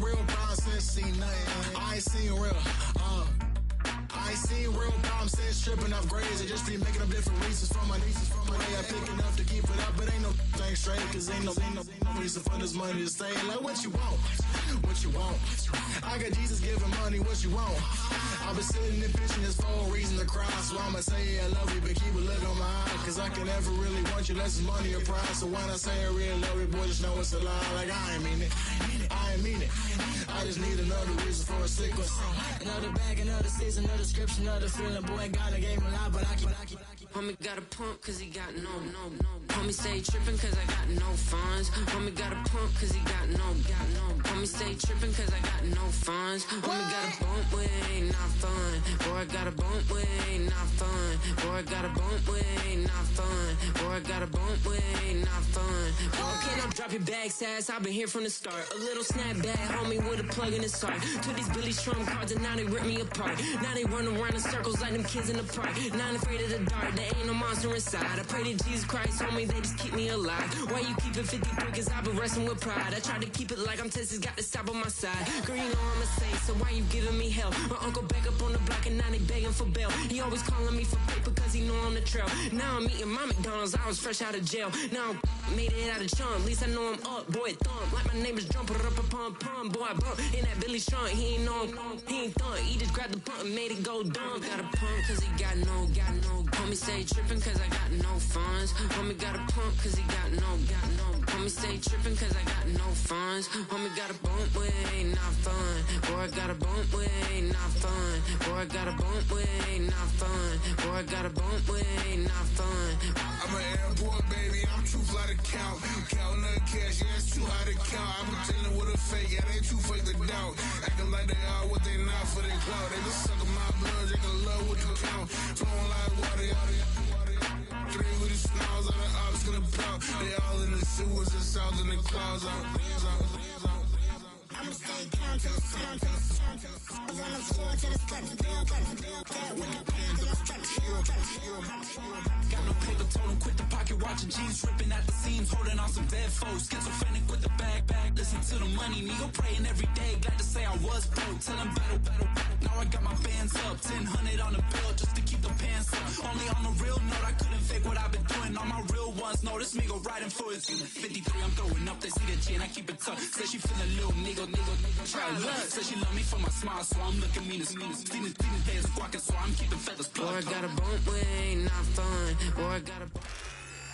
real process, see nothing. I ain't seen real, I ain't seen real problems since tripping off grades. I just be making up different reasons for my nieces. From my way I pick enough to keep it up, but ain't no thing straight. Cause ain't no reason for this money to stay. Like what you want, what you want. I got Jesus giving money, what you want. I've been sitting and pitching this for a reason to cry. So I'ma say yeah, I love you, but keep a look on my eye. Cause I can never really want you unless it's money or pride. So when I say I really love you, boy, just know it's a lie. Like I ain't mean it, I ain't mean it. I just need another reason for a sequence. Another bag, another season, another description, another feeling. Boy, God, I gave him a lot, but I keep. Homie got a pump cause he got no. Homie stay trippin' cause I got no funds. Homie got a pump cause he got no. Homie stay trippin' cause I got no funds. Homie got a bump with it ain't not fun. Boy, I got a bump with it ain't not fun. Boy, I got a bump with it ain't not fun. Boy, I got a bump with it ain't not fun. Okay, now drop your bag, sass. I've been here from the start. A little snapback, homie, with a plug in his heart. Took these Billy Strum cards and now they rip me apart. Now they run around in circles like them kids in the park. Not afraid of the dark, there ain't no monster inside. I pray to Jesus Christ, homie, they just keep me alive. Why you keep it 53? Cause I've been wrestling with pride. I try to keep it like I'm Texas, got the stop on my side. Girl, you know I'm a saint, so why you giving me hell? My uncle back up on the block and now they begging for bail. He always calling me for paper cause he know I'm the trail. Now I'm eating my McDonald's, I was fresh out of jail. Now I made it out of chum, at least I know I'm up, boy, thump. Like my neighbors jump, up a pump, boy, I bump. In that Billy Strong, he ain't know he ain't thump. He just grabbed the pump and made it go dumb. Got a pump cause he got no. Homie stay trippin' cause I got no funds. Homie got a pump cause he got no. Homie stay trippin' cause I got no funds. Homie got a bump with it ain't not fun. Boy, I got a bump with it ain't not fun. Boy, I got a bump with it ain't not fun. Boy, I got a bump with it ain't not fun. I'm an airport baby, I'm too fly to count. Counting the cash, yeah, it's too high to count. I'm pretending with a fake, yeah, they too fake to doubt. Acting like they are what they not for their clout. They just suckin' my blood, they can love what you count. Flowing like water, three with the smiles on the ops gonna plow. They all in the sewers, the south in the clouds. I'ma stay down to the sound, to the sound, to the sound. On the floor to the step, with the pen to the step. Got no paper, told him quit the pocket watching jeans, ripping at the seams, holding on some dead foes. Schizophrenic with the bag, listen to the money, nigga praying every day. Glad to say I was broke, tell him battle. Now I got my bands up, 1000 on the bill just to keep the pants up. Only on a real note, I couldn't fake what I've been doing. All my real ones know this nigga riding for his 53, I'm throwing up, they see the G and I keep it tough. Say she feeling little nigga, try look. Say she love me for my smile, so I'm looking mean as seen the days of walking, so I'm keeping feathers plugged. Boy, I got a bump with it ain't not fun. Boy, I got a.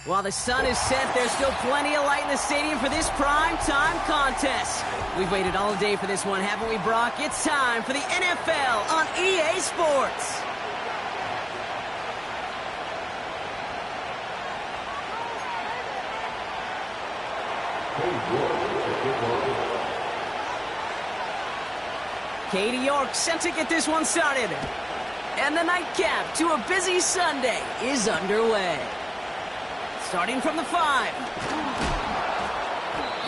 While the sun is set, there's still plenty of light in the stadium for this prime time contest. We've waited all day for this one, haven't we, Brock? It's time for the NFL on EA Sports. Katie York set to get this one started. And the nightcap to a busy Sunday is underway. Starting from the 5.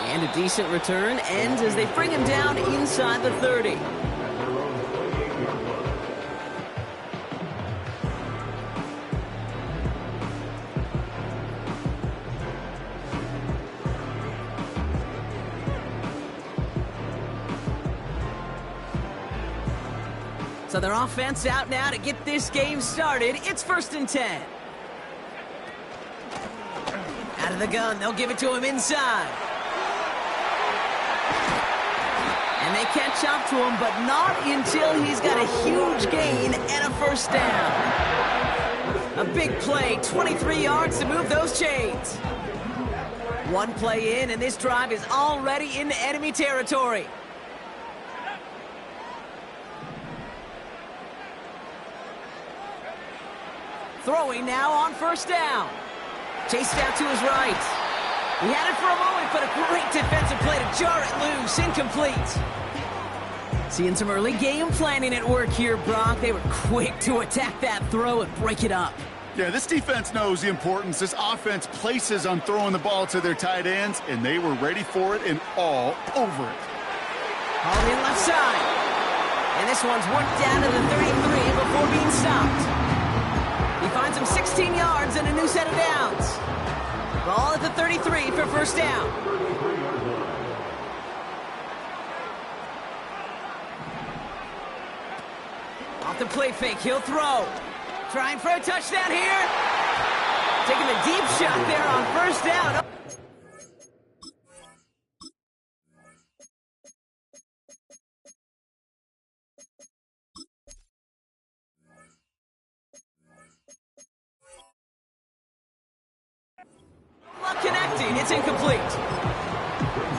And a decent return ends as they bring him down inside the 30. So their offense out now to get this game started. It's 1st and 10. Out of the gun, they'll give it to him inside. And they catch up to him, but not until he's got a huge gain and a first down. A big play, 23 yards to move those chains. One play in, and this drive is already into enemy territory. Throwing now on first down. Chased out to his right. He had it for a moment, but a great defensive play to jar it loose. Incomplete. Seeing some early game planning at work here, Brock. They were quick to attack that throw and break it up. Yeah, this defense knows the importance this offense places on throwing the ball to their tight ends, and they were ready for it and all over it. Hauled in left side. And this one's worked down to the 33 before being stopped. He finds him 16 yards and a new set of downs. Ball at the 33 for first down. Off the play fake, he'll throw. Trying for a touchdown here. Taking a deep shot there on first down. Not connecting, it's incomplete.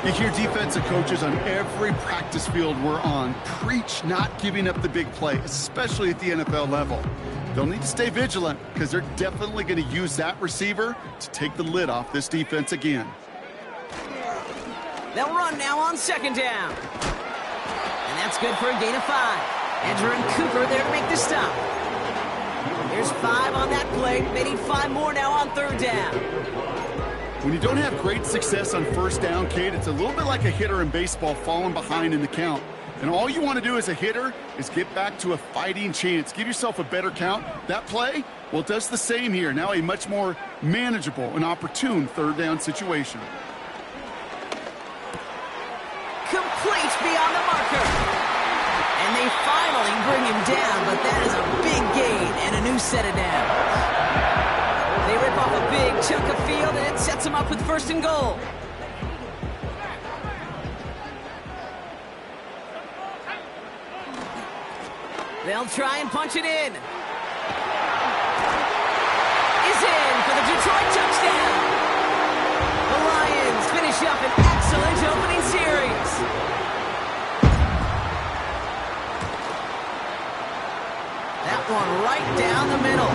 You hear defensive coaches on every practice field we're on preach not giving up the big play, especially at the NFL level. They'll need to stay vigilant because they're definitely going to use that receiver to take the lid off this defense again. They'll run now on second down. And that's good for a gain of 5. Andrew and Cooper there to make the stop. There's 5 on that play. They need 5 more now on third down. When you don't have great success on first down, Kate, it's a little bit like a hitter in baseball falling behind in the count. And all you want to do as a hitter is get back to a fighting chance. Give yourself a better count. That play, well, it does the same here. Now a much more manageable and opportune third down situation. Complete beyond the marker. And they finally bring him down, but that is a big gain and a new set of downs. They rip off a big chunk of field, and it sets them up with first and goal. They'll try and punch it in. Is in for the Detroit touchdown. The Lions finish up an excellent opening series. That one right down the middle.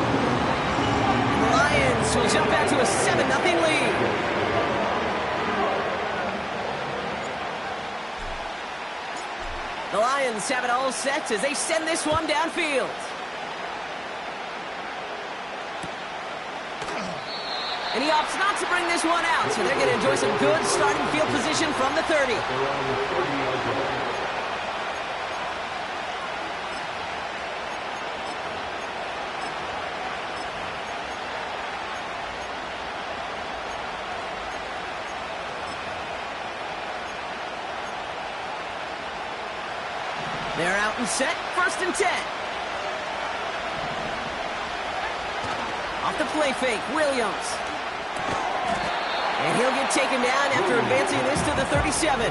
The Lions will jump back to a 7-0 lead. The Lions have it all set as they send this one downfield. And he opts not to bring this one out, so they're going to enjoy some good starting field position from the 30. They're out and set, first and 10. Off the play fake, Williams. And he'll get taken down after advancing this to the 37.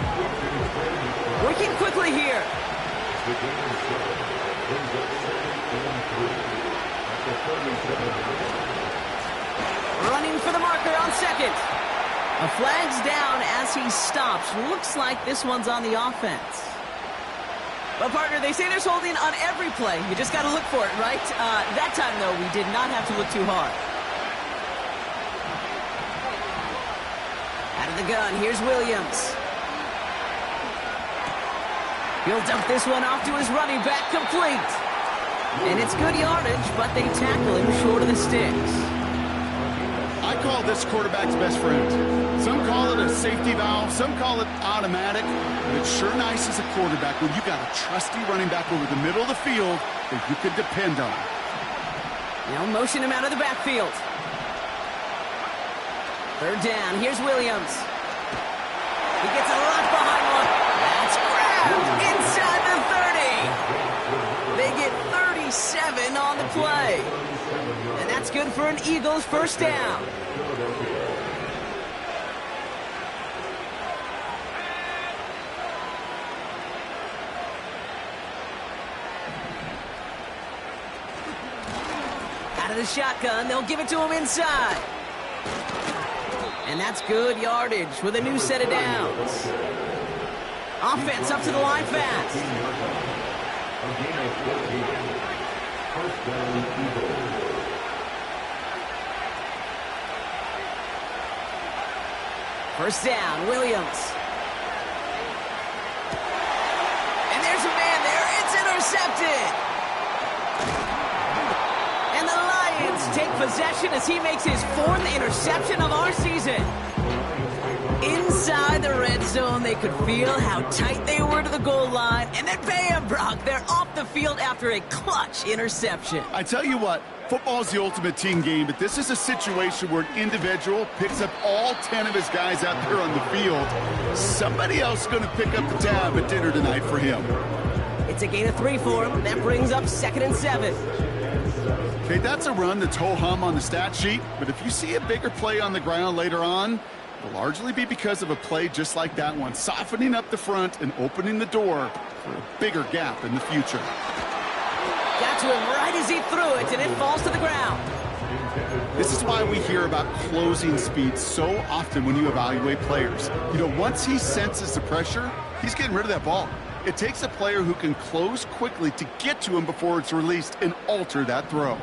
Working quickly here. Running for the marker on second. A flag's down as he stops. Looks like this one's on the offense. Well, partner, they say there's holding on every play. You just got to look for it, right? That time, though, we did not have to look too hard. Out of the gun, here's Williams. He'll dump this one off to his running back, complete. And it's good yardage, but they tackle him short of the sticks. I call this quarterback's best friend. Some call it a safety valve, some call it automatic, but it's sure nice as a quarterback when you got a trusty running back over the middle of the field that you can depend on. Now motion him out of the backfield. Third down, here's Williams. He gets a lot behind one. That's grabbed inside the 30. They get 37 on the play. And that's good for an Eagles first down. Out of the shotgun, they'll give it to him inside. And that's good yardage with a new set of downs. Offense up to the line fast. First down, Williams. And there's a man there. It's intercepted. And the Lions take possession as he makes his 4th interception of our season. Inside the red zone, they could feel how tight they were to the goal line. And then bam, Brock, they're off the field after a clutch interception. I tell you what, football is the ultimate team game, but this is a situation where an individual picks up all 10 of his guys out there on the field. Somebody else is going to pick up the tab at dinner tonight for him. It's It's a gain of 3 for him. That brings up 2nd and 7. Okay, that's a run that's ho-hum on the stat sheet, but if you see a bigger play on the ground later on, it'll largely be because of a play just like that one, softening up the front and opening the door for a bigger gap in the future. Got to him right as he threw it, and it falls to the ground. This is why we hear about closing speed so often when you evaluate players. You know, once he senses the pressure, he's getting rid of that ball. It takes a player who can close quickly to get to him before it's released and alter that throw.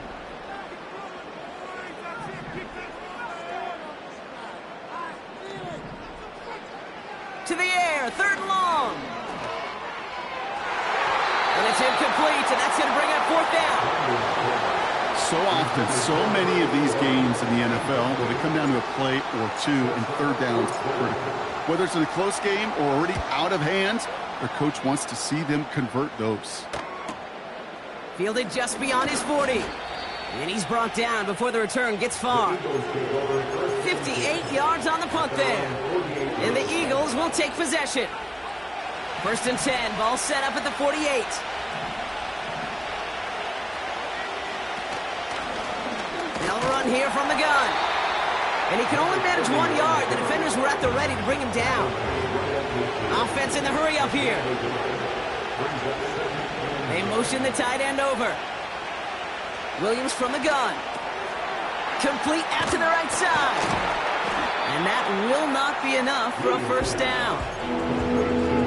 To the air, 3rd and long. And it's incomplete, and that's going to bring up 4th down. So often, so many of these games in the NFL, where they come down to a play or two and 3rd downs are critical. Whether it's in a close game or already out of hand, their coach wants to see them convert those. Fielded just beyond his 40. And he's brought down before the return gets far. 58 yards on the punt there. And the Eagles will take possession. 1st and 10, ball set up at the 48. They'll run here from the gun. And he can only manage 1 yard. The defenders were at the ready to bring him down. Offense in the hurry up here. They motion the tight end over. Williams from the gun. Complete out to the right side. And that will not be enough for a 1st down.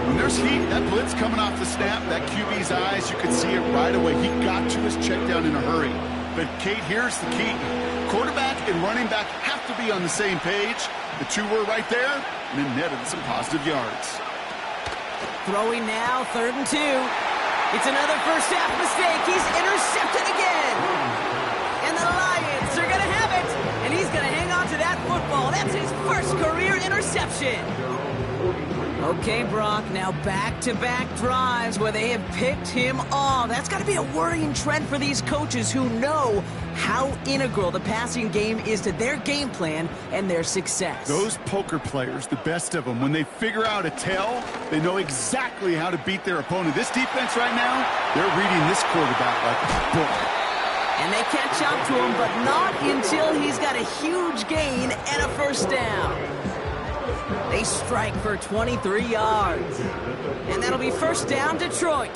When there's heat, that blitz coming off the snap, that QB's eyes, you could see it right away. He got to his check down in a hurry. But, Kate, here's the key. Quarterback and running back have to be on the same page. The two were right there, and it netted some positive yards. Throwing now, 3rd and 2. It's another 1st half mistake. He's intercepted again. And the Lions are going to have it. And he's going to hang on to that football. That's his 1st career interception. Okay, Brock, now back-to-back drives where they have picked him off. That's got to be a worrying trend for these coaches who know how integral the passing game is to their game plan and their success. Those poker players, the best of them, when they figure out a tell, they know exactly how to beat their opponent. This defense right now, they're reading this quarterback like a book. And they catch up to him, but not until he's got a huge gain and a 1st down. They strike for 23 yards. And that'll be 1st down, Detroit.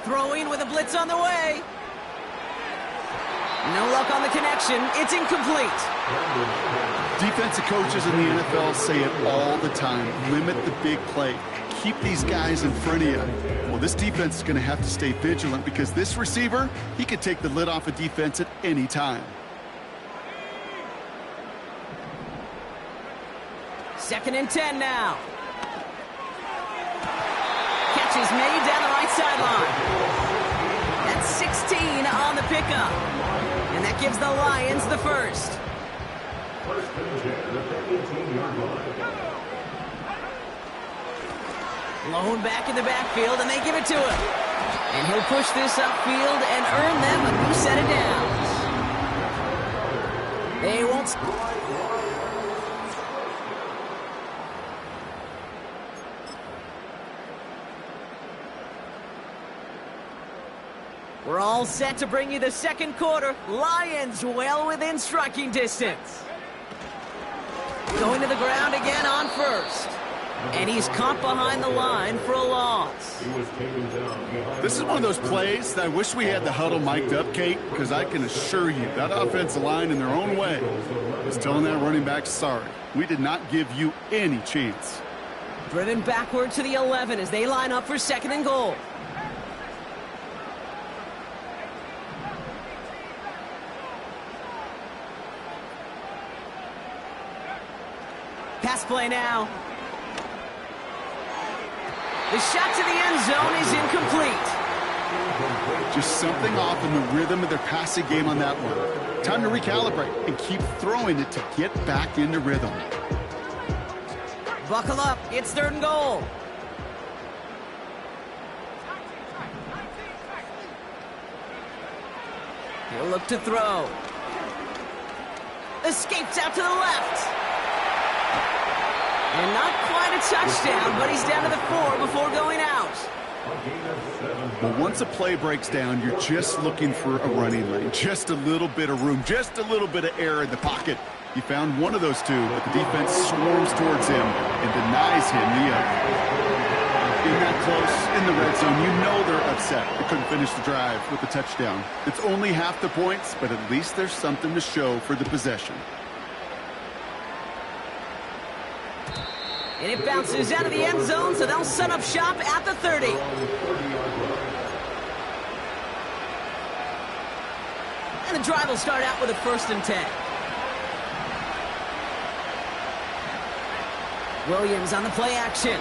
Throwing with a blitz on the way. No luck on the connection. It's incomplete. Defensive coaches in the NFL say it all the time. Limit the big play. Keep these guys in front of you. Well, this defense is going to have to stay vigilant because this receiver, he could take the lid off a defense at any time. 2nd and 10 now. Catch is made down the right sideline. That's 16 on the pickup. And that gives the Lions the 1st. Lone back in the backfield, and they give it to him. And he'll push this upfield and earn them a new set of downs. They won't... We're all set to bring you the 2nd quarter. Lions well within striking distance. Going to the ground again on 1st. And he's caught behind the line for a loss. This is one of those plays that I wish we had the huddle mic'd up, Kate, because I can assure you that offensive line in their own way is telling that running back, sorry, we did not give you any chance. Driven backward to the 11 as they line up for 2nd and goal. Pass play now. The shot to the end zone is incomplete. Just something off in the rhythm of their passing game on that one. Time to recalibrate and keep throwing it to get back into rhythm. Buckle up. It's 3rd and goal. He'll look to throw. Escapes out to the left. And not quite a touchdown, but he's down to the 4 before going out. Well, once a play breaks down, you're just looking for a running lane. Just a little bit of room, just a little bit of air in the pocket. He found one of those two, but the defense swarms towards him and denies him the other. In that close, in the red zone, you know they're upset. They couldn't finish the drive with a touchdown. It's only half the points, but at least there's something to show for the possession. And it bounces out of the end zone, so they'll set up shop at the 30. And the drive will start out with a 1st and 10. Williams on the play action.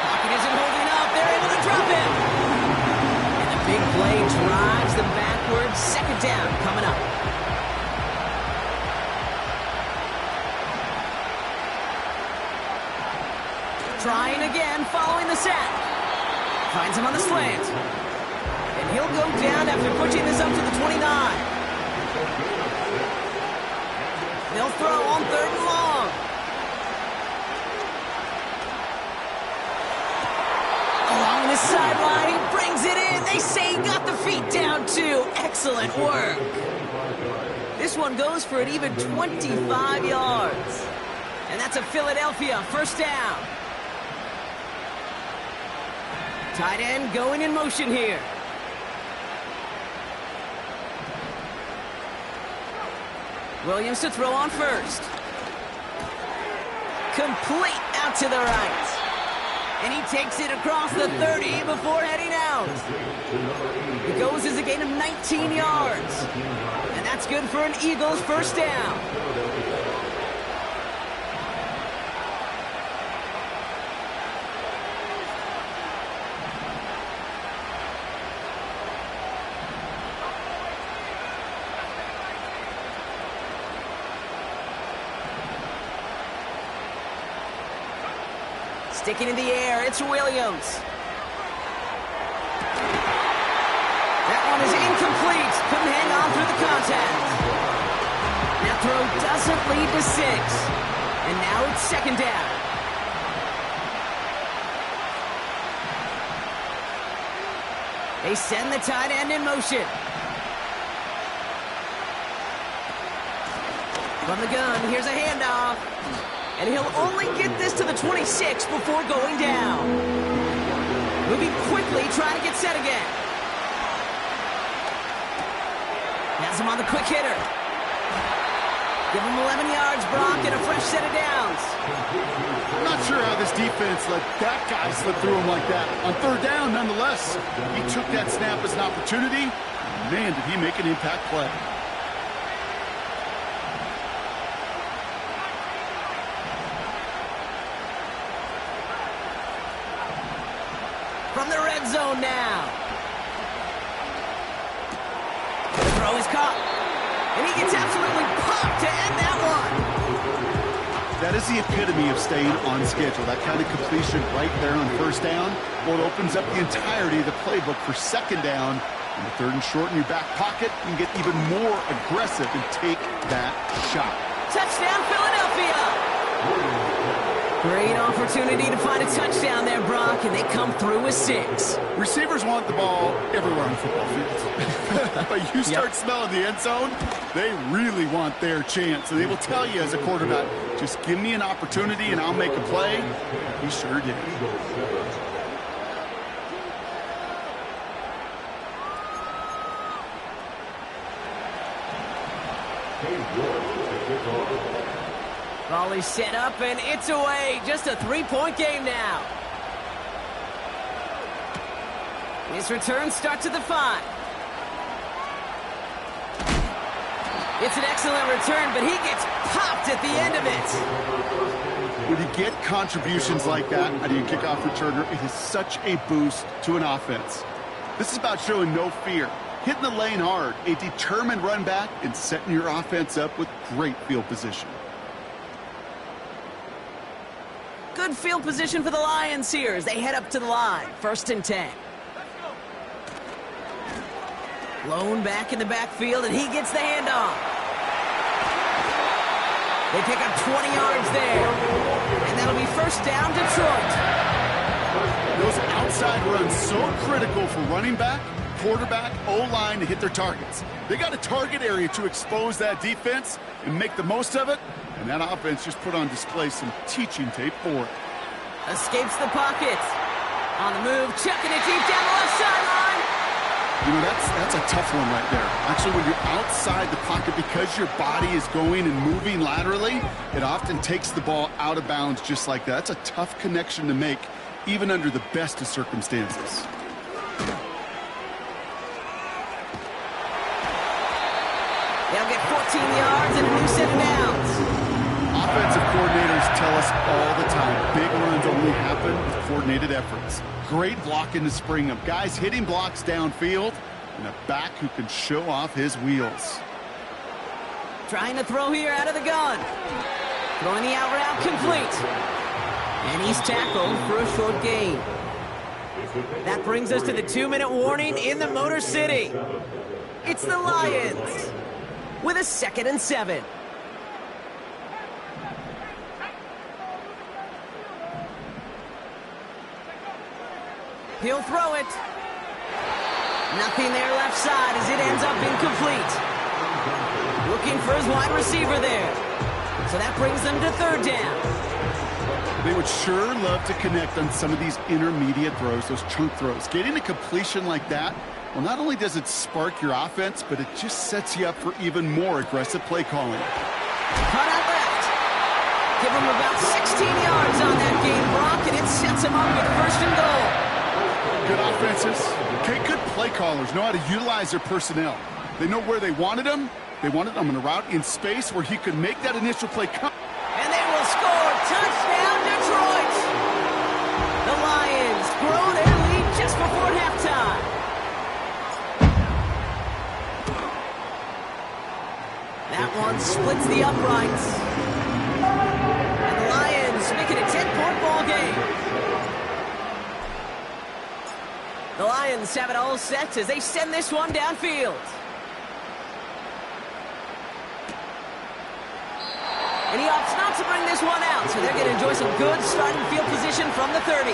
Pocket isn't holding up. They're able to drop him. And the big play drives them backwards. 2nd down coming up. Trying again, following the sack. Finds him on the slant. And he'll go down after pushing this up to the 29. They'll throw on 3rd and long. Along the sideline, he brings it in. They say he got the feet down too. Excellent work. This one goes for an even 25 yards. And that's a Philadelphia 1st down. Tight end going in motion here. Williams to throw on 1st. Complete out to the right. And he takes it across the 30 before heading out. It goes as a gain of 19 yards. And that's good for an Eagles 1st down. Sticking in the air, it's Williams. That one is incomplete. Couldn't hang on through the contact. That throw doesn't lead to 6. And now it's 2nd down. They send the tight end in motion. From the gun, here's a handoff. And he'll only get this to the 26 before going down. Moving quickly, trying to get set again. Has him on the quick hitter. Give him 11 yards, Brock, and a fresh set of downs. I'm not sure how this defense let that guy slip through him like that. On 3rd down, nonetheless, he took that snap as an opportunity. Man, did he make an impact play. From the red zone now. The throw is caught. And he gets absolutely popped to end that one. That is the epitome of staying on schedule. That kind of completion right there on 1st down. Well, it opens up the entirety of the playbook for 2nd down. In the 3rd and short in your back pocket, you can get even more aggressive and take that shot. Touchdown, Philadelphia! Great opportunity to find a touchdown there, Brock, and they come through with 6. Receivers want the ball everywhere on the football field. But you start smelling the end zone, they really want their chance. And they will tell you as a quarterback, just give me an opportunity and I'll make a play. He sure did. Volley set up, and it's away. Just a 3-point game now. His return starts at the 5. It's an excellent return, but he gets popped at the end of it. When you get contributions like that out of your kickoff returner, it is such a boost to an offense. This is about showing no fear, hitting the lane hard, a determined run back, and setting your offense up with great field position. Good field position for the Lions here as they head up to the line. 1st and 10. Lone back in the backfield, and he gets the handoff. They pick up 20 yards there. And that'll be first down, Detroit. Those outside runs so critical for running back, quarterback, O-line to hit their targets. They got a target area to expose that defense and make the most of it, and that offense just put on display some teaching tape for it. Escapes the pocket. On the move, chucking it deep down the left sideline. You know, that's a tough one right there. Actually, when you're outside the pocket, because your body is going and moving laterally, it often takes the ball out of bounds just like that. That's a tough connection to make, even under the best of circumstances. They'll get 14 yards and a new set of downs. Offensive coordinators tell us all the time, big runs only happen with coordinated efforts. Great block in the spring of guys hitting blocks downfield and a back who can show off his wheels. Trying to throw here out of the gun. Throwing the out route complete. And he's tackled for a short gain. That brings us to the 2-minute warning in the Motor City. It's the Lions with a 2nd and 7. He'll throw it. Nothing there left side as it ends up incomplete. Looking for his wide receiver there. So that brings them to 3rd down. They would sure love to connect on some of these intermediate throws, those chunk throws. Getting a completion like that, well, not only does it spark your offense, but it just sets you up for even more aggressive play calling. Cut out left. Give him about 16 yards on that game, Brock, and it sets him up with 1st and goal. Good offenses, okay, good play callers know how to utilize their personnel. They know where they wanted them. They wanted them on a route in space where he could make that initial play come. And they will score. Touchdown, Detroit! The Lions grow their lead just before halftime. That one splits the uprights. And the Lions make it a 10-point ball game. The Lions have it all set as they send this one downfield. And he opts not to bring this one out, so they're going to enjoy some good starting field position from the 30.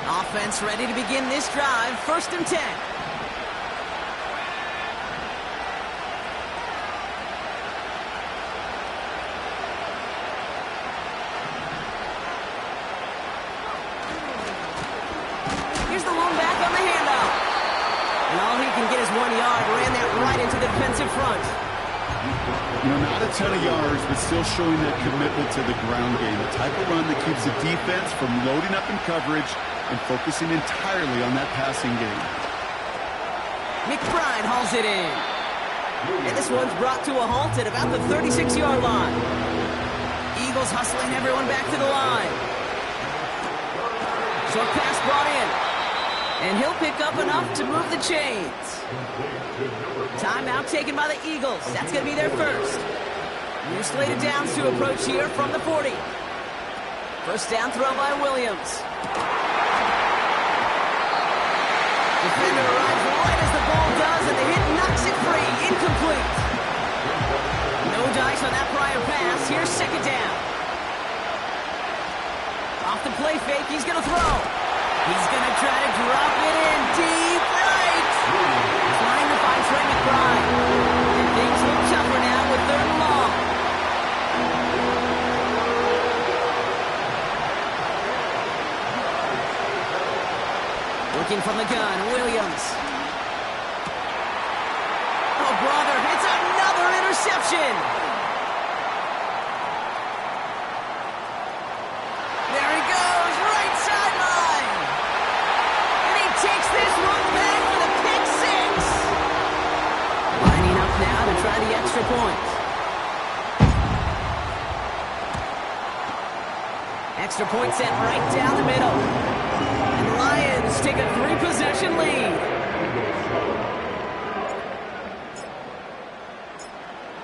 Offense ready to begin this drive, 1st and 10. Here's the lone back on the handoff. And all he can get is 1 yard. Ran that right into the defensive front. You know, not a ton of yards, but still showing that commitment to the ground game. The type of run that keeps the defense from loading up in coverage and focusing entirely on that passing game. McBride hauls it in. And this one's brought to a halt at about the 36-yard line. Eagles hustling everyone back to the line. Short pass brought in. And he'll pick up enough to move the chains. Timeout taken by the Eagles. That's going to be their first. New slated downs to approach here from the 40. First down throw by Williams. Defender arrives right as the ball does, and the hit knocks it free. Incomplete. No dice on that prior pass. Here's 2nd down. Off the play fake, he's going to throw. He's going to try to drop it in deep right. Trying to find Trey McBride. And things look tougher now with 3rd and long. Looking from the gun, Williams. Oh, brother, it's another interception. There he goes, right sideline. And he takes this one back for the pick 6. Lining up now to try the extra point. Extra point set right down the middle. And the Lions take a 3-possession lead.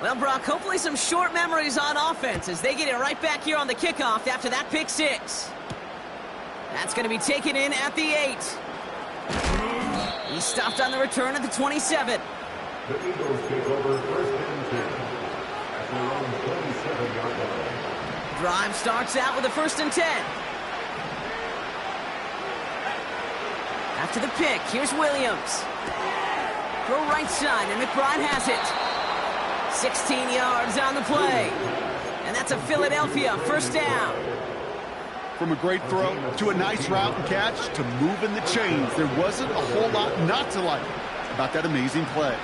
Well, Brock, hopefully some short memories on offense as they get it right back here on the kickoff after that pick 6. That's going to be taken in at the 8. He's stopped on the return at the 27. The Eagles take over first and 10 at their own 27-yard line. Drive starts out with a 1st and 10. After the pick, here's Williams. Throw right side, and McBride has it. 16 yards on the play. And that's a Philadelphia 1st down. From a great throw to a nice route and catch to moving the chains, there wasn't a whole lot not to like about that amazing play.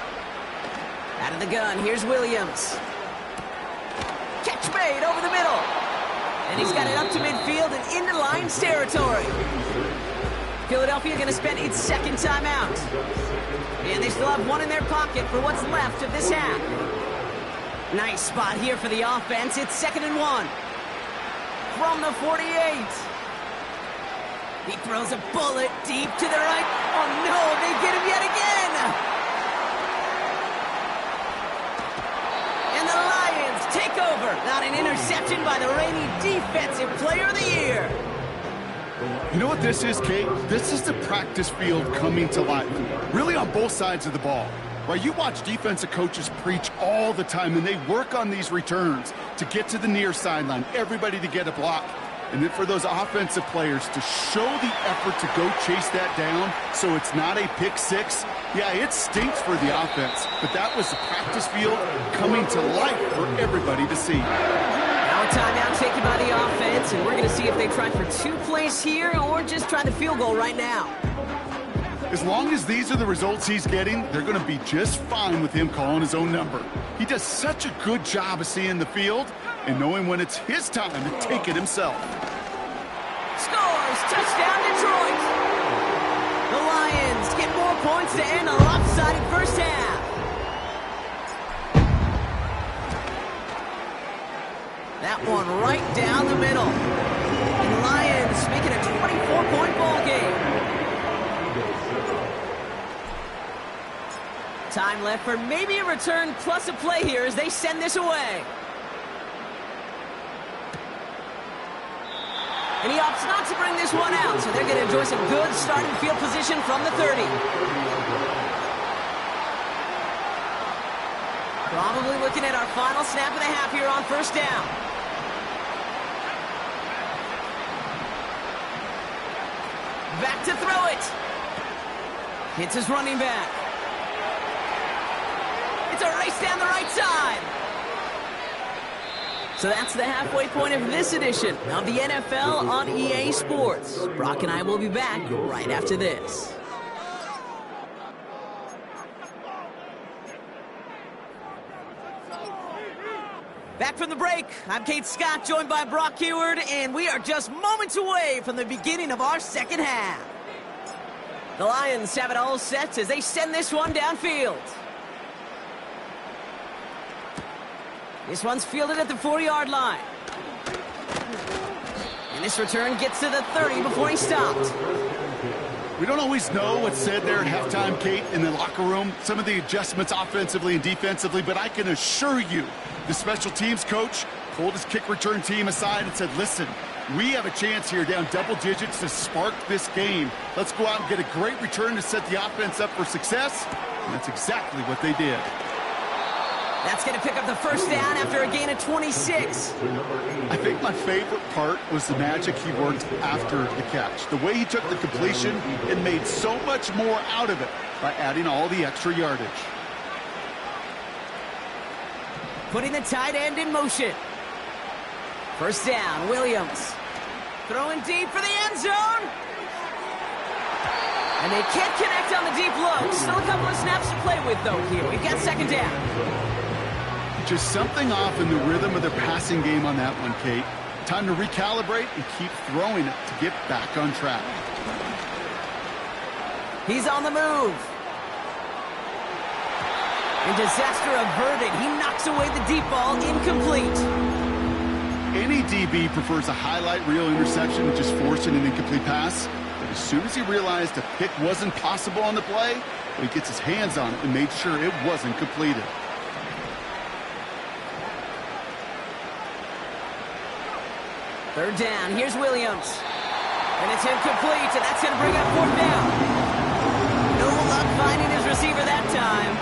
Out of the gun, here's Williams. Catch made over the middle. And he's got it up to midfield and into Lions territory. Philadelphia going to spend its 2nd timeout. And they still have one in their pocket for what's left of this half. Nice spot here for the offense. It's 2nd and 1. From the 48. He throws a bullet deep to the right. Oh no, they get him yet again. And the Lions take over. Not an interception by the reigning Defensive Player of the Year. You know what this is, Kate? This is the practice field coming to life. Really on both sides of the ball. Right, you watch defensive coaches preach all the time, and they work on these returns to get to the near sideline, everybody to get a block. And then for those offensive players to show the effort to go chase that down so it's not a pick six, yeah, it stinks for the offense. But that was the practice field coming to life for everybody to see. Now a timeout taken by the offense, and we're going to see if they try for 2 plays here or just try the field goal right now. As long as these are the results he's getting, they're going to be just fine with him calling his own number. He does such a good job of seeing the field and knowing when it's his time to take it himself. Scores! Touchdown, Detroit! The Lions get more points to end a lopsided 1st half. That one right down the middle. And the Lions making a 24-point ball game. Time left for maybe a return plus a play here as they send this away. And he opts not to bring this one out, so they're going to enjoy some good starting field position from the 30. Probably looking at our final snap of the half here on 1st down. Back to throw it. Hits his running back. It's a race down the right side. So that's the halfway point of this edition of the NFL on EA Sports. Brock and I will be back right after this. Back from the break, I'm Kate Scott, joined by Brock Huard, and we are just moments away from the beginning of our 2nd half. The Lions have it all set as they send this one downfield. This one's fielded at the 4-yard line. And this return gets to the 30 before he stopped. We don't always know what's said there at halftime, Kate, in the locker room. Some of the adjustments offensively and defensively, but I can assure you the special teams coach pulled his kick return team aside and said, listen, we have a chance here down double digits to spark this game. Let's go out and get a great return to set the offense up for success. And that's exactly what they did. That's going to pick up the 1st down after a gain of 26. I think my favorite part was the magic he worked after the catch. The way he took the completion and made so much more out of it by adding all the extra yardage. Putting the tight end in motion. 1st down, Williams. Throwing deep for the end zone. And they can't connect on the deep look. Still a couple of snaps to play with, though, here. We've got 2nd down. Just something off in the rhythm of their passing game on that one, Kate. Time to recalibrate and keep throwing it to get back on track. He's on the move. And disaster averted. He knocks away the deep ball, incomplete. Any DB prefers a highlight reel interception to just forcing an incomplete pass. But as soon as he realized a pick wasn't possible on the play, he gets his hands on it and made sure it wasn't completed. Third down, here's Williams. And it's incomplete, and that's going to bring up 4th down. No luck finding his receiver that time.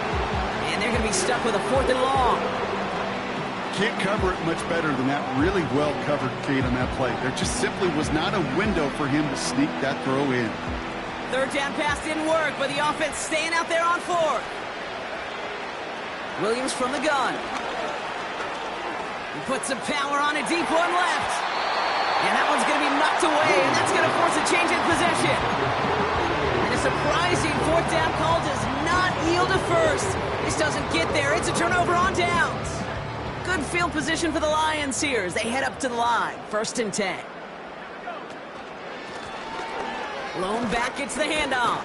And they're going to be stuck with a 4th and long. Can't cover it much better than that. Really well covered, Kate, on that play. There just simply was not a window for him to sneak that throw in. 3rd down pass didn't work, but the offense staying out there on 4th. Williams from the gun. He puts some power on a deep one left. And that one's going to be knocked away, and that's going to force a change in possession. And a surprising 4th down call does not yield a first. This doesn't get there. It's a turnover on downs. Good field position for the Lions here as they head up to the line. 1st and 10. Lone back gets the handoff.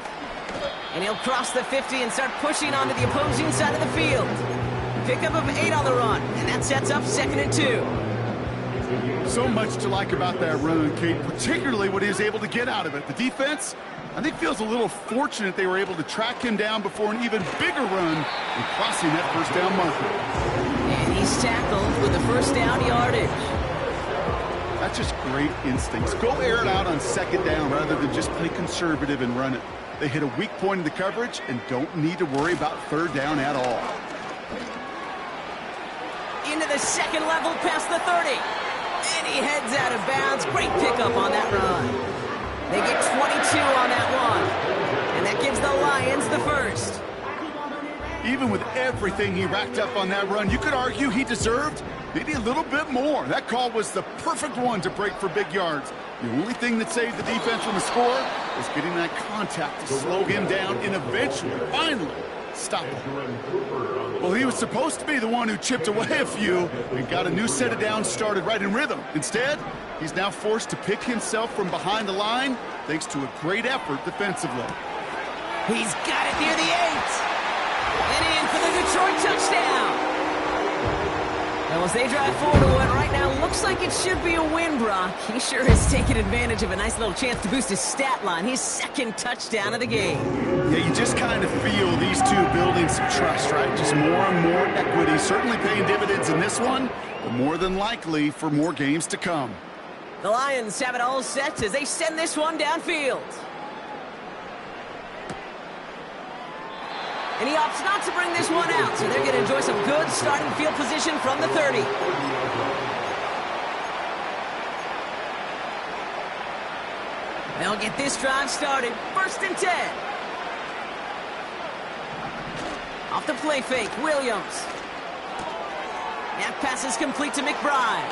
And he'll cross the 50 and start pushing onto the opposing side of the field. Pickup of 8 on the run, and that sets up 2nd and 2. So much to like about that run, Kate, particularly what he was able to get out of it. The defense, I think, feels a little fortunate they were able to track him down before an even bigger run and crossing that 1st down marker. And he's tackled with the 1st down yardage. That's just great instincts. Go air it out on 2nd down rather than just play conservative and run it. They hit a weak point in the coverage and don't need to worry about 3rd down at all. Into the 2nd level past the 30. And he heads out of bounds. Great pickup on that run. They get 22 on that one. And that gives the Lions the 1st. Even with everything he racked up on that run, you could argue he deserved maybe a little bit more. That call was the perfect one to break for big yards. The only thing that saved the defense from a score was getting that contact to slow him down and eventually, finally, stop him. Well, he was supposed to be the one who chipped away a few and got a new set of downs started right in rhythm. Instead, he's now forced to pick himself from behind the line thanks to a great effort defensively. He's got it near the 8. And in for the Detroit touchdown. Well, as they drive 4-1 right now, looks like it should be a win, Brock. He sure has taken advantage of a nice little chance to boost his stat line. His 2nd touchdown of the game. Yeah, you just kind of feel these two building some trust, right? Just more and more equity. Certainly paying dividends in this one, but more than likely for more games to come. The Lions have it all set as they send this one downfield. And he opts not to bring this one out, so they're going to enjoy some good starting field position from the 30. They'll get this drive started. 1st and 10. Off the play fake, Williams. That pass is complete to McBride.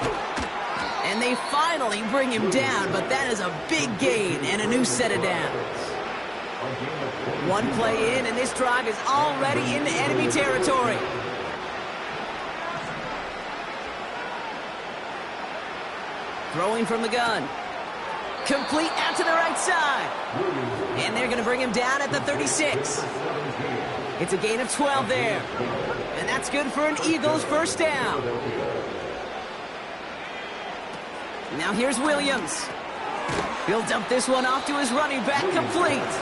And they finally bring him down, but that is a big gain and a new set of downs. One play in, and this drive is already into enemy territory. Throwing from the gun. Complete out to the right side. And they're going to bring him down at the 36. It's a gain of 12 there. And that's good for an Eagles 1st down. Now here's Williams. He'll dump this one off to his running back, complete.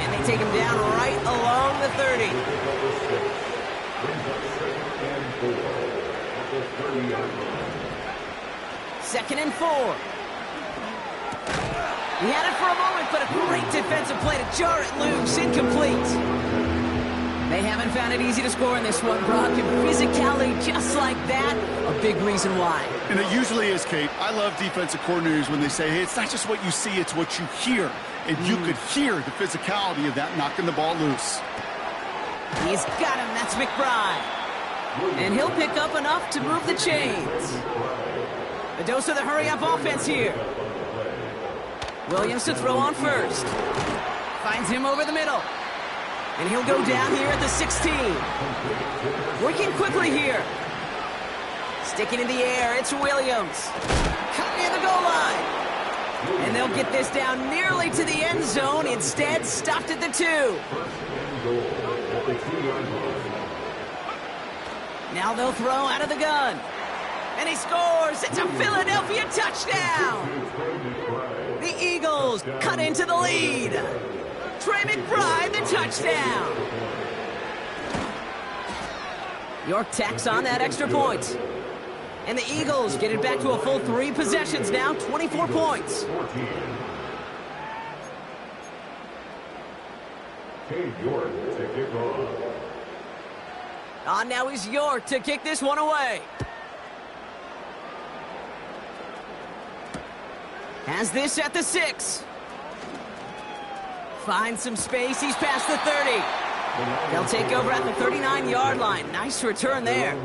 And they take him down right along the 30. Second and 4. He had it for a moment, but a great defensive play to jar it loose, incomplete. They haven't found it easy to score in this one, Brock, and physicality just like that, a big reason why. And it usually is, Kate. I love defensive coordinators when they say, hey, it's not just what you see, it's what you hear. And you could hear the physicality of that knocking the ball loose. He's got him. That's McBride. And he'll pick up enough to move the chains. A dose of the hurry-up offense here. Williams to throw on first. Finds him over the middle. And he'll go down here at the 16. Working quickly here. Sticking in the air, it's Williams. Cut near the goal line. And they'll get this down nearly to the end zone. Instead, stopped at the 2. Now they'll throw out of the gun. And he scores. It's a Philadelphia touchdown. The Eagles cut into the lead. Trey McBride, the touchdown. York tacks on that extra point. And the Eagles get it back to a full 3 possessions now, 24 points. Cade York to kick off. On now is York to kick this one away. Has this at the 6. Finds some space. He's past the 30. They'll take over at the 39-yard line. Nice return there.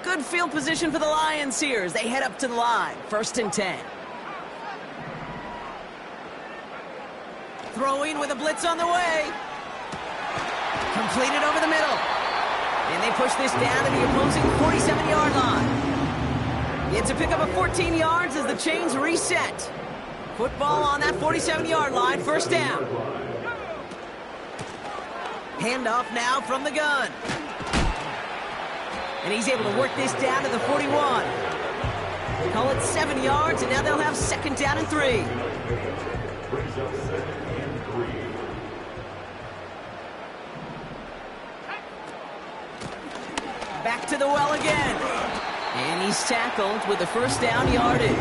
Good field position for the Lions here as they head up to the line. 1st and 10. Throwing with a blitz on the way. Completed over the middle. And they push this down to the opposing 47-yard line. It's a pickup of 14 yards as the chains reset. Football on that 47-yard line, 1st down. Handoff now from the gun. And he's able to work this down to the 41. Call it 7 yards, and now they'll have 2nd down and 3. Back to the well again. And he's tackled with the 1st down yardage.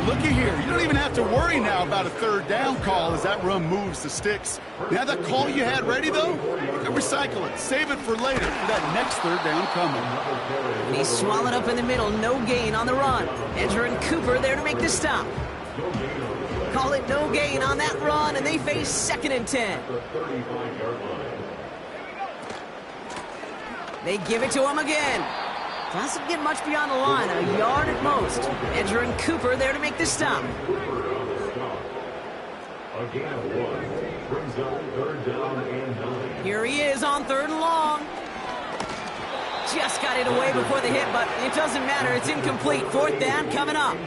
Looky here, you don't even have to worry now about a 3rd down call as that run moves the sticks. Now that call you had ready, though, you can recycle it. Save it for later for that next 3rd down coming. And he's swallowed up in the middle, no gain on the run. Edgerrin Cooper there to make the stop. Call it no gain on that run, and they face 2nd and 10. They give it to him again. Doesn't get much beyond the line, a yard at most. Edgerrin Cooper there to make the stop. Here he is on 3rd and long. Just got it away before the hit, but it doesn't matter. It's incomplete. 4th down coming up.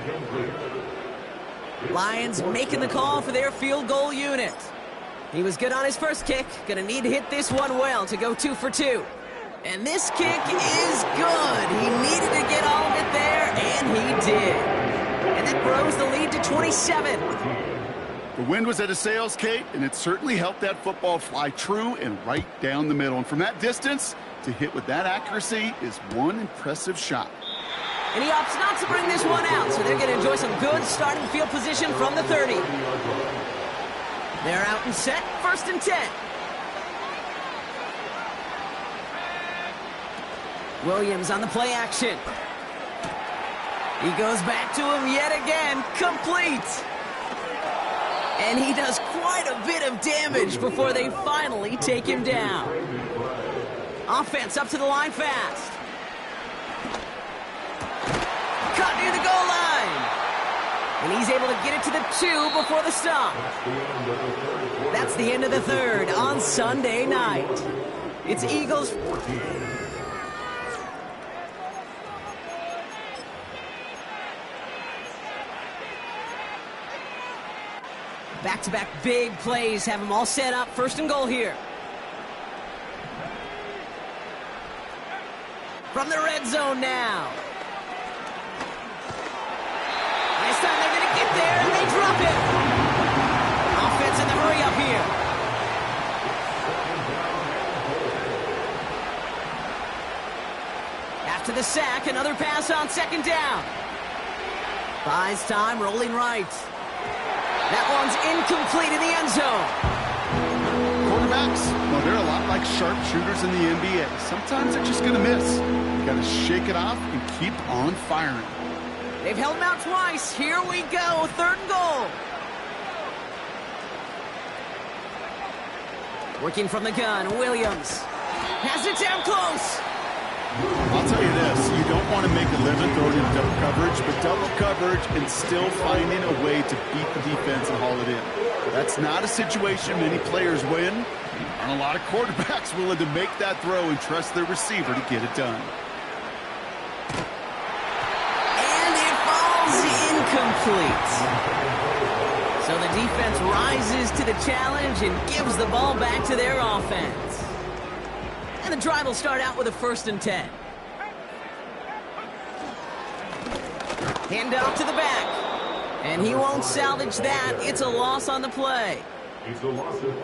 Lions making the call for their field goal unit. He was good on his first kick. Gonna need to hit this one well to go 2 for 2. And this kick is good. He needed to get all of it there, and he did. And that grows the lead to 27. The wind was at his sails, Kate, and it certainly helped that football fly true and right down the middle. And from that distance, to hit with that accuracy is one impressive shot. And he opts not to bring this one out, so they're going to enjoy some good starting field position from the 30. They're out and set, 1st and 10. Williams on the play action. He goes back to him yet again. Complete. And he does quite a bit of damage before they finally take him down. Offense up to the line fast. Cut near the goal line. And he's able to get it to the 2 before the stop. That's the end of the 3rd on Sunday night. It's Eagles. Back-to-back big plays have them all set up. 1st and goal here. From the red zone now. This time they're going to get there, and they drop it. Offense in the hurry up here. After the sack, another pass on 2nd down. Buys time, rolling right. That one's incomplete in the end zone. Quarterbacks, well, they're a lot like sharpshooters in the NBA. Sometimes they're just going to miss. You got to shake it off and keep on firing. They've held him out twice. Here we go, 3rd and goal. Working from the gun, Williams has it down close. I'll tell you this, you don't want to make a living throwing in double coverage, but double coverage and still finding a way to beat the defense and haul it in. That's not a situation many players win. Aren't a lot of quarterbacks willing to make that throw and trust their receiver to get it done. And it falls incomplete. So the defense rises to the challenge and gives the ball back to their offense. And the drive will start out with a 1st and 10. Hand off to the back. And he won't salvage that. It's a loss on the play.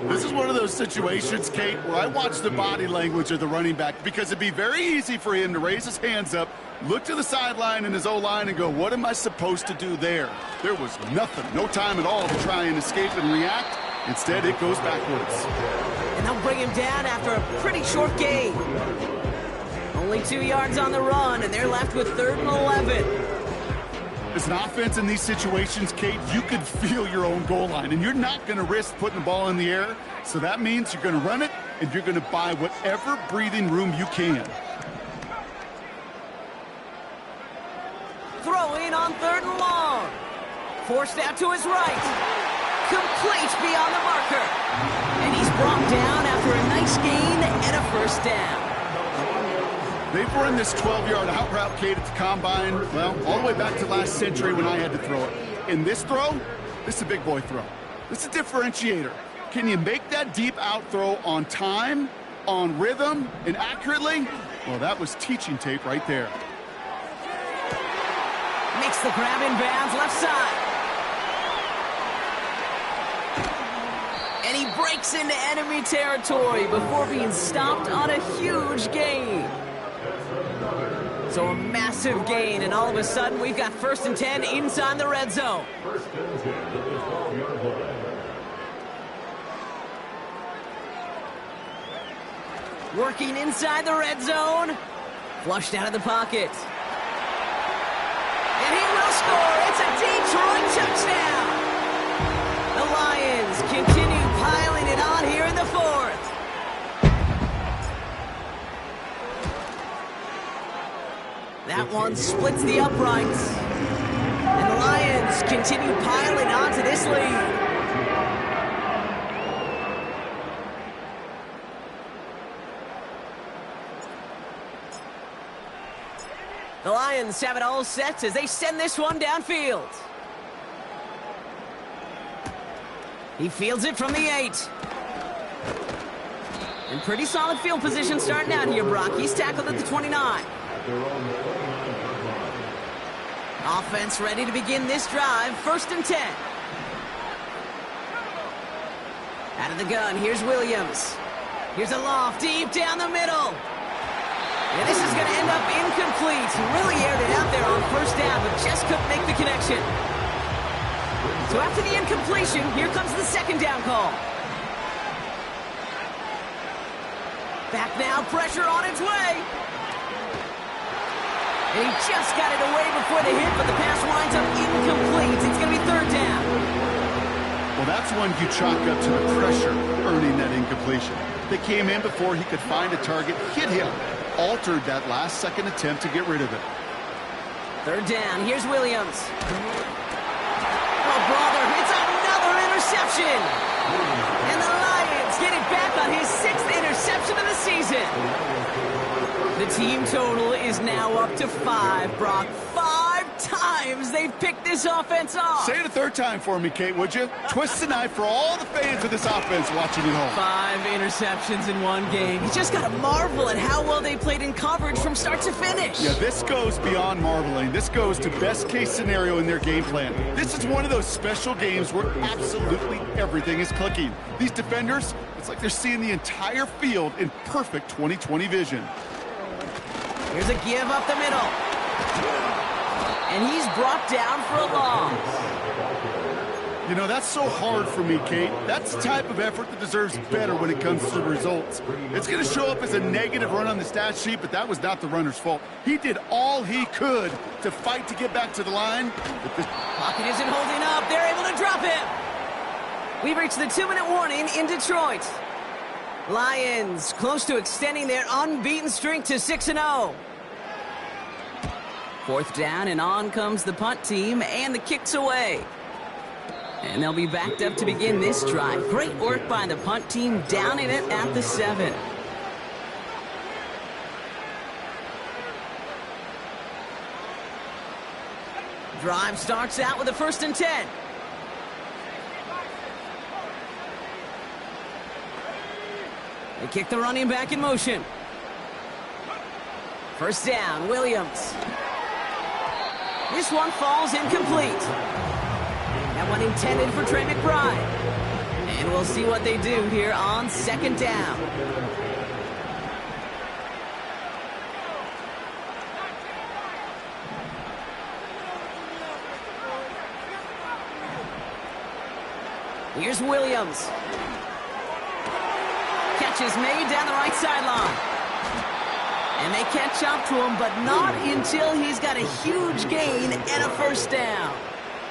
This is one of those situations, Kate, where I watch the body language of the running back because it'd be very easy for him to raise his hands up, look to the sideline in his O-line and go, what am I supposed to do there? There was nothing, no time at all to try and escape and react. Instead, it goes backwards. And they'll bring him down after a pretty short gain. Only 2 yards on the run, and they're left with 3rd and 11. As an offense in these situations, Kate, you could feel your own goal line, and you're not going to risk putting the ball in the air. So that means you're going to run it, and you're going to buy whatever breathing room you can. Throwing on 3rd and long. Forced out to his right. Complete beyond the marker. And he's brought down after a nice gain and a 1st down. They've run this 12-yard out route, Kate, at the combine, well, all the way back to last century when I had to throw it. In this throw, this is a big boy throw. This is a differentiator. Can you make that deep out throw on time, on rhythm, and accurately? Well, that was teaching tape right there. Makes the grab in bounds, left side. And he breaks into enemy territory before being stopped on a huge gain. So a massive gain, and all of a sudden we've got 1st and 10 inside the red zone. Working inside the red zone. Flushed out of the pocket. And he will score. It's a Detroit touchdown. The Lions continue piling it on here in the 4th. That one splits the uprights. And the Lions continue piling on to this lead. The Lions have it all set as they send this one downfield. He fields it from the 8. In pretty solid field position starting out here, Brock. He's tackled at the 29. Offense ready to begin this drive. 1st and 10. Out of the gun, here's Williams. Here's a loft deep down the middle. And this is going to end up incomplete. He really aired it out there on 1st down, but just couldn't make the connection. So after the incompletion, here comes the 2nd down call. Back now, pressure on its way. And he just got it away before the hit, but the pass winds up incomplete. It's going to be 3rd down. Well, that's one you chalk up to the pressure earning that incompletion. They came in before he could find a target, hit him, altered that last-second attempt to get rid of it. 3rd down. Here's Williams. Oh, brother, it's another interception. And the Lions get it back on his 6th interception of the season. The team total is now up to 5, Brock. 5 times they've picked this offense off. Say it a 3rd time for me, Kate, would you? Twist the knife for all the fans of this offense watching at home. 5 interceptions in one game. You just got to marvel at how well they played in coverage from start to finish. Yeah, this goes beyond marveling. This goes to best-case scenario in their game plan. This is one of those special games where absolutely everything is clicking. These defenders, it's like they're seeing the entire field in perfect 20/20 vision. Here's a give up the middle. And he's brought down for a loss. You know, that's so hard for me, Kate. That's the type of effort that deserves better when it comes to the results. It's going to show up as a negative run on the stat sheet, but that was not the runner's fault. He did all he could to fight to get back to the line. But the pocket isn't holding up. They're able to drop him. We've reached the 2-minute warning in Detroit. Lions close to extending their unbeaten streak to 6-0. 4th down, and on comes the punt team, and the kick's away. And they'll be backed up to begin this drive. Great work by the punt team, downing it at the 7. Drive starts out with a 1st and 10. They kick the running back in motion. 1st down, Williams. This one falls incomplete. That one intended for Trey McBride. And we'll see what they do here on 2nd down. Here's Williams. catch is made down the right sideline. And they catch up to him, but not until he's got a huge gain and a first down.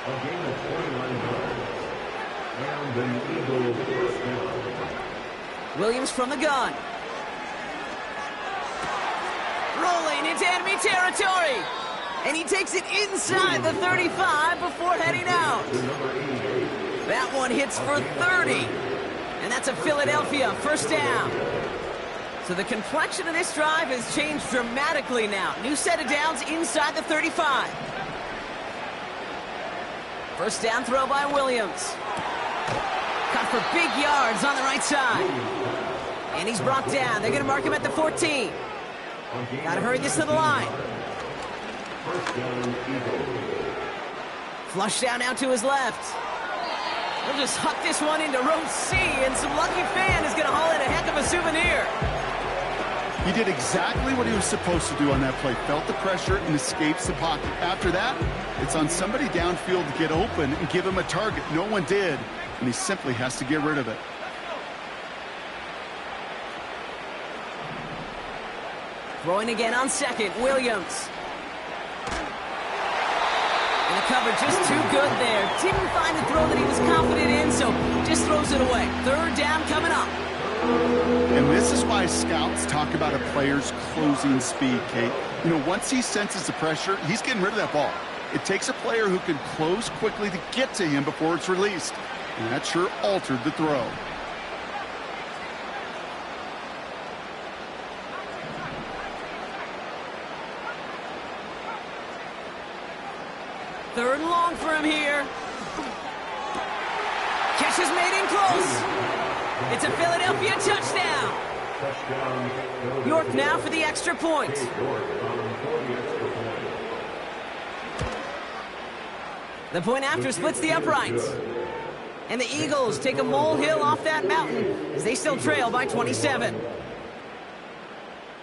A gain of 29 yards. And the Eagles first down. Williams from the gun. Rolling into enemy territory. And he takes it inside the 35 before heading out. That one hits for 30. And that's a Philadelphia first down. So the complexion of this drive has changed dramatically now. New set of downs inside the 35. First down throw by Williams. Cut for big yards on the right side. And he's brought down. They're going to mark him at the 14. Got to hurry this to the line. First down, Eagles. Flush down now to his left. He'll just huck this one into row C, and some lucky fan is going to haul in a heck of a souvenir. He did exactly what he was supposed to do on that play. Felt the pressure and escapes the pocket. After that, it's on somebody downfield to get open and give him a target. No one did, and he simply has to get rid of it. Throwing again on second, Williams. And the cover just too good there. Didn't find the throw that he was confident in, so just throws it away. Third down coming up. And this is why scouts talk about a player's closing speed, Kate. You know, once he senses the pressure, he's getting rid of that ball. It takes a player who can close quickly to get to him before it's released. And that sure altered the throw. Third and long for him here. Catch is made in close. It's a Philadelphia touchdown. Touchdown. York now for the extra point. The point after splits the uprights. And the Eagles take a molehill off that mountain as they still trail by 27.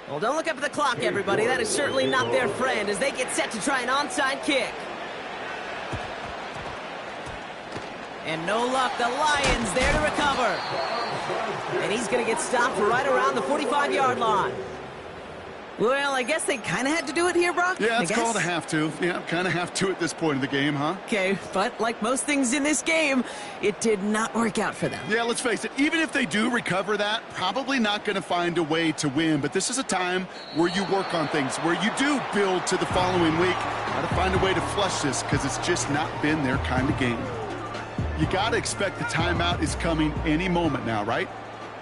Well, don't look up at the clock, everybody. That is certainly not their friend as they get set to try an onside kick. And no luck, the Lions there to recover. And he's going to get stopped right around the 45-yard line. Well, I guess they kind of had to do it here, Brock. Yeah, it's called a have to. Yeah, kind of have to at this point in the game, huh? Okay, but like most things in this game, it did not work out for them. Yeah, let's face it. Even if they do recover that, probably not going to find a way to win. But this is a time where you work on things, where you do build to the following week. Got to find a way to flush this because it's just not been their kind of game. You got to expect the timeout is coming any moment now, right?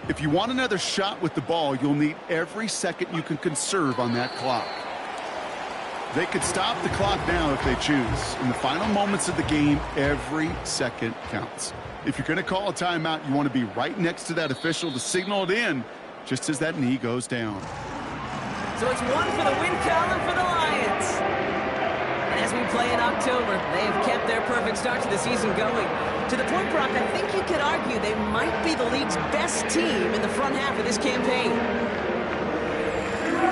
If you want another shot with the ball, you'll need every second you can conserve on that clock. They could stop the clock now if they choose. In the final moments of the game, every second counts. If you're going to call a timeout, you want to be right next to that official to signal it in just as that knee goes down. So it's one for the win column for the Lions. And as we play in October, they have kept their perfect start to the season going. To the point, Brock, I think you could argue they might be the league's best team in the front half of this campaign.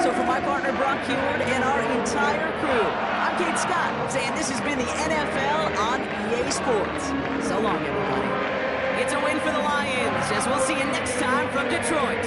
So for my partner, Brock Huard, and our entire crew, I'm Kate Scott, saying this has been the NFL on EA Sports. So long, everybody. It's a win for the Lions, as we'll see you next time from Detroit.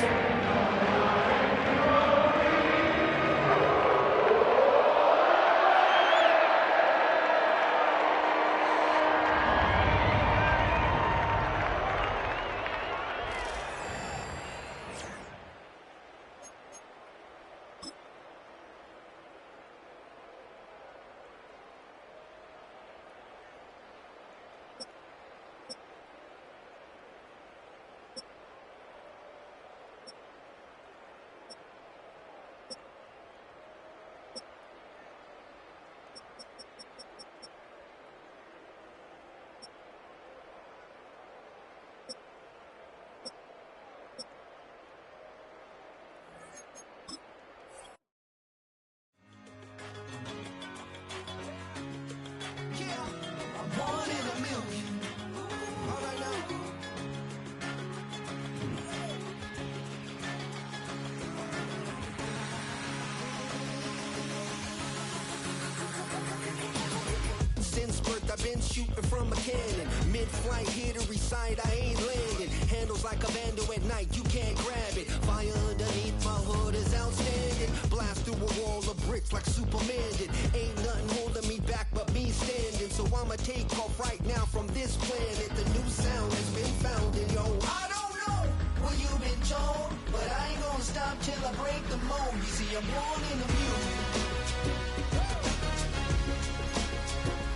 been shooting from a cannon. Mid-flight, here to recite, I ain't landing. Handles like a vandal at night, you can't grab it. Fire underneath my hood is outstanding. Blast through a wall of bricks like Superman did. Ain't nothing holding me back but me standing. So I'ma take off right now from this planet. The new sound has been found in yo. I don't know what you've been told, but I ain't gonna stop till I break the mold. You see, I'm born in the music.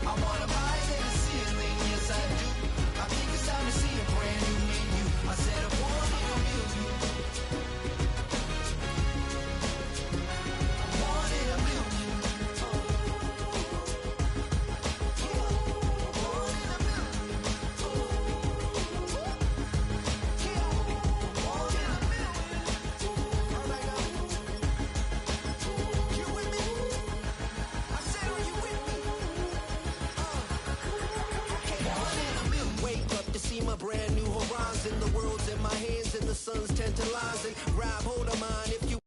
I wanna rise in the ceiling, yes I do. I think it's time to see a brand new menu. I said I'm born in the music. I'm born in the music. Born in the music. Born in the music. All right, you with me? I said, are you with me? Wake up to see my brand new horizon. The world's in my hands and the sun's tantalizing. Rob, hold of mine if you